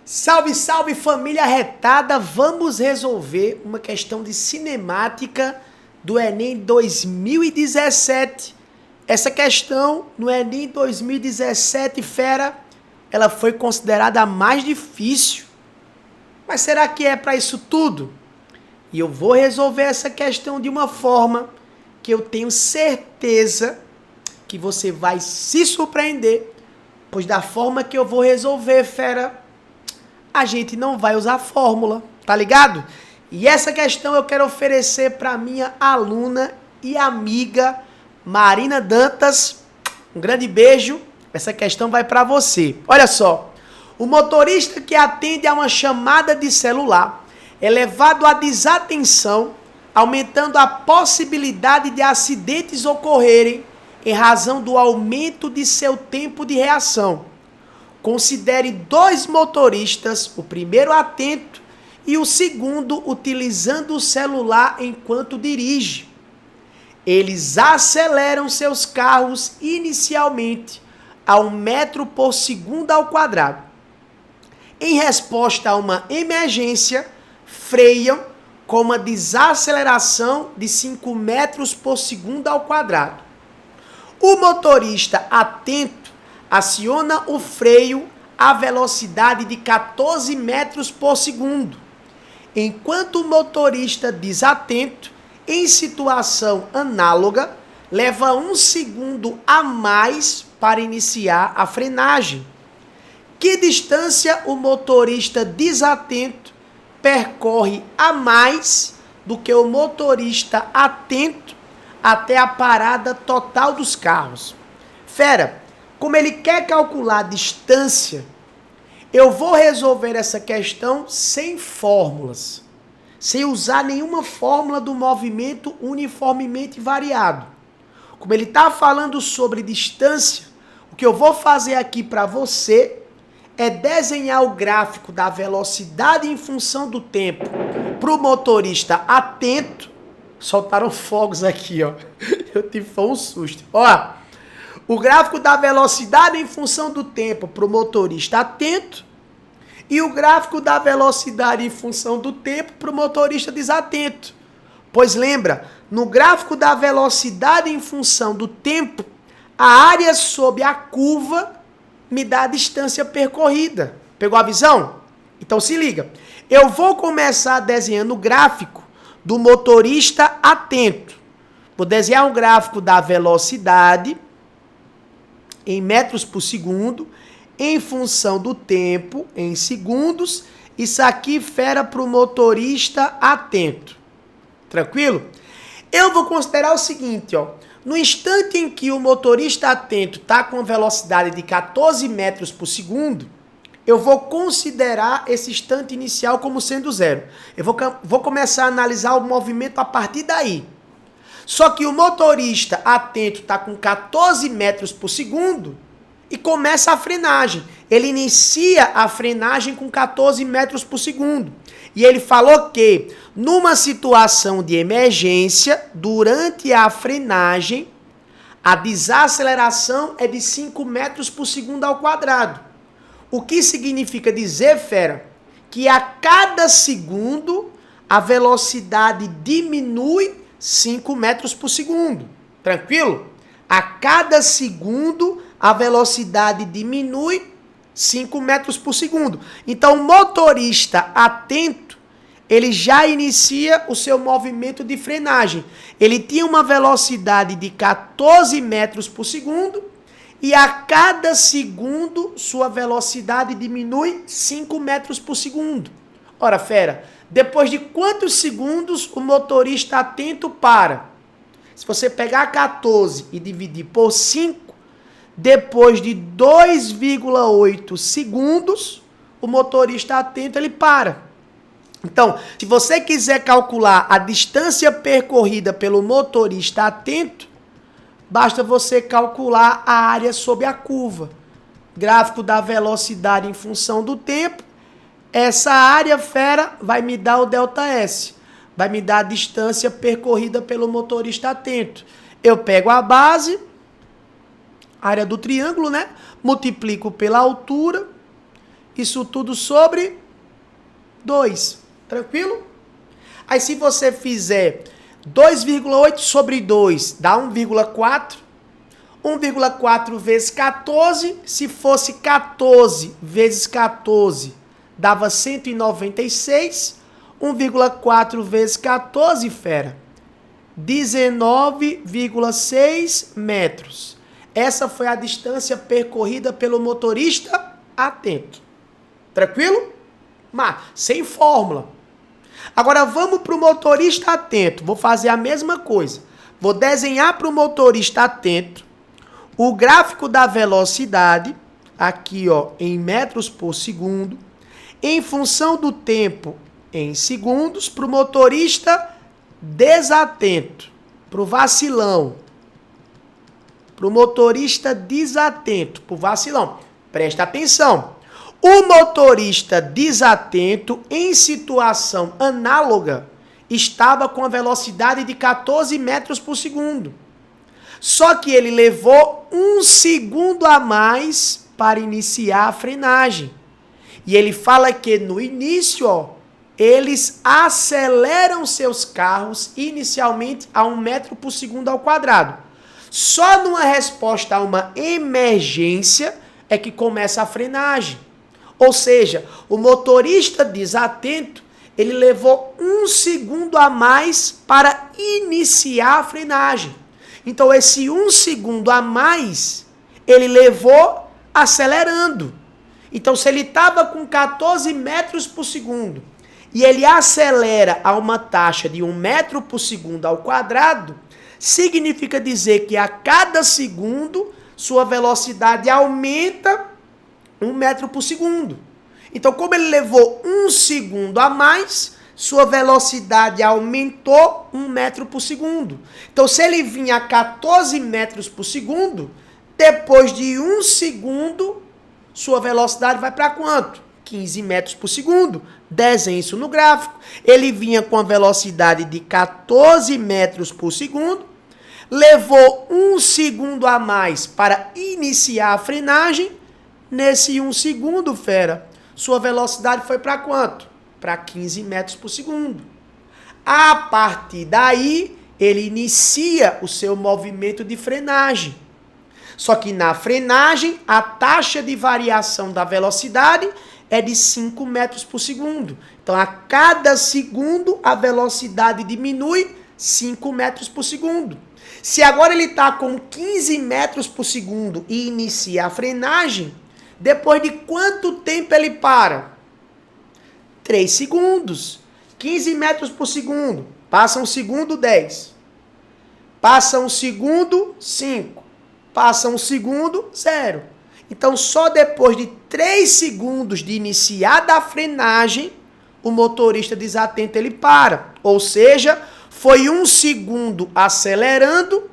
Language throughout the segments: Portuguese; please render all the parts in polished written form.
Salve, salve família arretada! Vamos resolver uma questão de cinemática do Enem 2017. Essa questão no Enem 2017, fera, ela foi considerada a mais difícil. Mas será que é para isso tudo? E eu vou resolver essa questão de uma forma que eu tenho certeza que você vai se surpreender, pois da forma que eu vou resolver, fera, a gente não vai usar fórmula, tá ligado? E essa questão eu quero oferecer para minha aluna e amiga Marina Dantas. Um grande beijo. Essa questão vai para você. Olha só. O motorista que atende a uma chamada de celular é levado à desatenção, aumentando a possibilidade de acidentes ocorrerem em razão do aumento de seu tempo de reação. Considere dois motoristas, o primeiro atento e o segundo utilizando o celular enquanto dirige. Eles aceleram seus carros inicialmente a 1 metro por segundo ao quadrado. Em resposta a uma emergência, freiam com uma desaceleração de 5 metros por segundo ao quadrado. O motorista atento aciona o freio à velocidade de 14 metros por segundo, enquanto o motorista desatento, em situação análoga, leva 1 segundo a mais para iniciar a frenagem. Que distância o motorista desatento percorre a mais do que o motorista atento até a parada total dos carros? Fera, como ele quer calcular a distância, eu vou resolver essa questão sem fórmulas, sem usar nenhuma fórmula do movimento uniformemente variado. Como ele está falando sobre distância, o que eu vou fazer aqui para você é desenhar o gráfico da velocidade em função do tempo para o motorista atento. Soltaram fogos aqui, ó. Eu tive um susto. Ó, o gráfico da velocidade em função do tempo para o motorista atento e o gráfico da velocidade em função do tempo para o motorista desatento. Pois lembra, no gráfico da velocidade em função do tempo, a área sob a curva me dá a distância percorrida. Pegou a visão? Então se liga. Eu vou começar desenhando o gráfico do motorista atento. Vou desenhar um gráfico da velocidade em metros por segundo, em função do tempo, em segundos. Isso aqui fera para o motorista atento. Tranquilo? Eu vou considerar o seguinte, ó. No instante em que o motorista atento está com velocidade de 14 metros por segundo, eu vou considerar esse instante inicial como sendo zero. Eu vou começar a analisar o movimento a partir daí. Só que o motorista atento está com 14 metros por segundo e começa a frenagem. Ele inicia a frenagem com 14 metros por segundo. E ele falou que, numa situação de emergência, durante a frenagem, a desaceleração é de 5 metros por segundo ao quadrado. O que significa dizer, fera, que a cada segundo a velocidade diminui 5 metros por segundo. Tranquilo? A cada segundo a velocidade diminui 5 metros por segundo. Então o motorista atento, ele já inicia o seu movimento de frenagem. Ele tinha uma velocidade de 14 metros por segundo e a cada segundo sua velocidade diminui 5 metros por segundo. Ora, fera, depois de quantos segundos o motorista atento para? Se você pegar 14 e dividir por 5, depois de 2,8 segundos, o motorista atento ele para. Então, se você quiser calcular a distância percorrida pelo motorista atento, basta você calcular a área sob a curva. Gráfico da velocidade em função do tempo. Essa área, fera, vai me dar o ΔS. Vai me dar a distância percorrida pelo motorista atento. Eu pego a base, área do triângulo, né? Multiplico pela altura Isso tudo sobre 2. Tranquilo? Aí se você fizer 2,8 sobre 2 dá 1,4. 1,4 vezes 14, se fosse 14 vezes 14, dava 196. 1,4 vezes 14, fera, 19,6 metros. Essa foi a distância percorrida pelo motorista atento. Tranquilo? Mas, sem fórmula. Agora vamos para o motorista atento. Vou fazer a mesma coisa. Vou desenhar para o motorista atento o gráfico da velocidade, aqui ó, em metros por segundo, em função do tempo em segundos, para o motorista desatento, para o vacilão. Para o motorista desatento, para o vacilão. Presta atenção. O motorista desatento, em situação análoga, estava com a velocidade de 14 metros por segundo. Só que ele levou 1 segundo a mais para iniciar a frenagem. E ele fala que no início, ó, eles aceleram seus carros inicialmente a 1 metro por segundo ao quadrado. Só numa resposta a uma emergência é que começa a frenagem. Ou seja, o motorista desatento, ele levou 1 segundo a mais para iniciar a frenagem. Então, esse 1 segundo a mais, ele levou acelerando. Então, se ele estava com 14 metros por segundo e ele acelera a uma taxa de 1 metro por segundo ao quadrado, significa dizer que a cada segundo sua velocidade aumenta 1 metro por segundo. Então, como ele levou 1 segundo a mais, sua velocidade aumentou 1 metro por segundo. Então, se ele vinha a 14 metros por segundo, depois de 1 segundo, sua velocidade vai para quanto? 15 metros por segundo. Desenhe isso no gráfico. Ele vinha com a velocidade de 14 metros por segundo, levou 1 segundo a mais para iniciar a frenagem. Nesse 1 segundo, fera, sua velocidade foi para quanto? Para 15 metros por segundo. A partir daí, ele inicia o seu movimento de frenagem. Só que na frenagem, a taxa de variação da velocidade é de 5 metros por segundo. Então, a cada segundo, a velocidade diminui 5 metros por segundo. Se agora ele está com 15 metros por segundo e inicia a frenagem, depois de quanto tempo ele para? 3 segundos. 15 metros por segundo. Passa um segundo, 10. Passa um segundo, 5. Passa um segundo, 0. Então, só depois de 3 segundos de iniciada a frenagem, o motorista desatento ele para. Ou seja, foi 1 segundo acelerando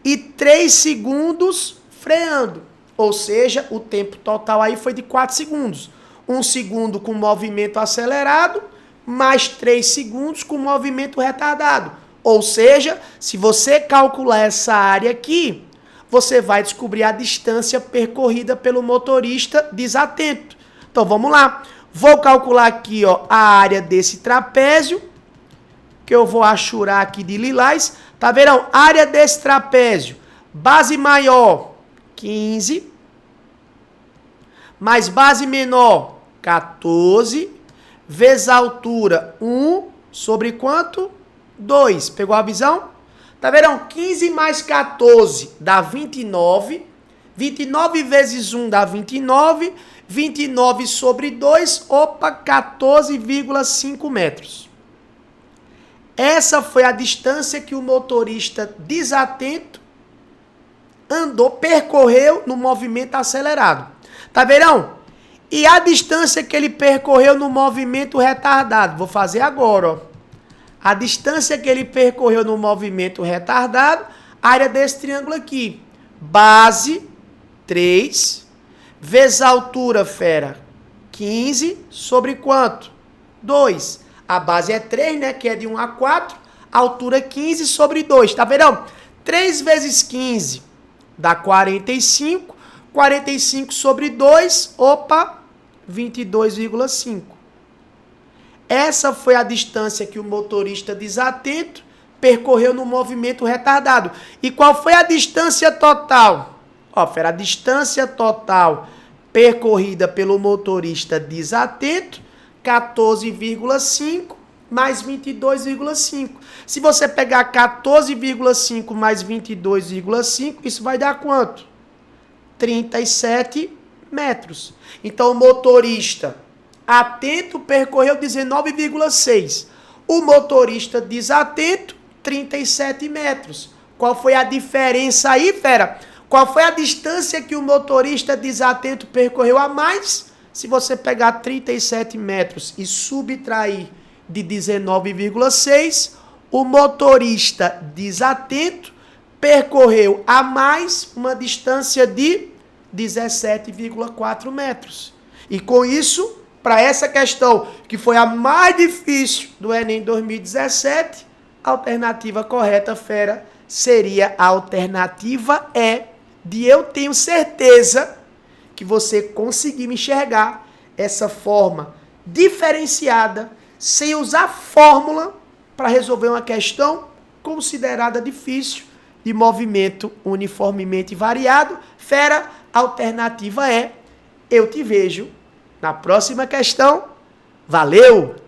e 3 segundos freando. Ou seja, o tempo total aí foi de 4 segundos. 1 segundo com movimento acelerado, mais 3 segundos com movimento retardado. Ou seja, se você calcular essa área aqui, você vai descobrir a distância percorrida pelo motorista desatento. Então, vamos lá. Vou calcular aqui ó, a área desse trapézio, que eu vou achurar aqui de lilás. Tá vendo? Área desse trapézio. Base maior, 15. Mais base menor, 14. Vezes a altura, 1. Sobre quanto? 2. Pegou a visão? Tá vendo? 15 mais 14 dá 29. 29 vezes 1 dá 29. 29 sobre 2, 14,5 metros. Essa foi a distância que o motorista desatento percorreu no movimento acelerado. Tá vendo? E a distância que ele percorreu no movimento retardado? Vou fazer agora, ó. A distância que ele percorreu no movimento retardado, área desse triângulo aqui. Base, 3, vezes a altura, fera, 15, sobre quanto? 2. A base é 3, né, que é de 1 a 4. A altura 15 sobre 2, tá vendo? 3 vezes 15 dá 45. 45 sobre 2, 22,5. Essa foi a distância que o motorista desatento percorreu no movimento retardado. E qual foi a distância total? Ó, Fera, a distância total percorrida pelo motorista desatento, 14,5 mais 22,5. Se você pegar 14,5 mais 22,5, isso vai dar quanto? 37 metros. Então, o motorista atento percorreu 19,6. O motorista desatento, 37 metros. Qual foi a diferença aí, Fera? Qual foi a distância que o motorista desatento percorreu a mais? Se você pegar 37 metros e subtrair de 19,6, o motorista desatento percorreu a mais uma distância de 17,4 metros. E com isso, para essa questão, que foi a mais difícil do Enem 2017, a alternativa correta, Fera, seria a alternativa E, de eu tenho certeza que você conseguiu enxergar essa forma diferenciada, sem usar fórmula, para resolver uma questão considerada difícil, de movimento uniformemente variado. Fera, a alternativa é: eu te vejo na próxima questão. Valeu!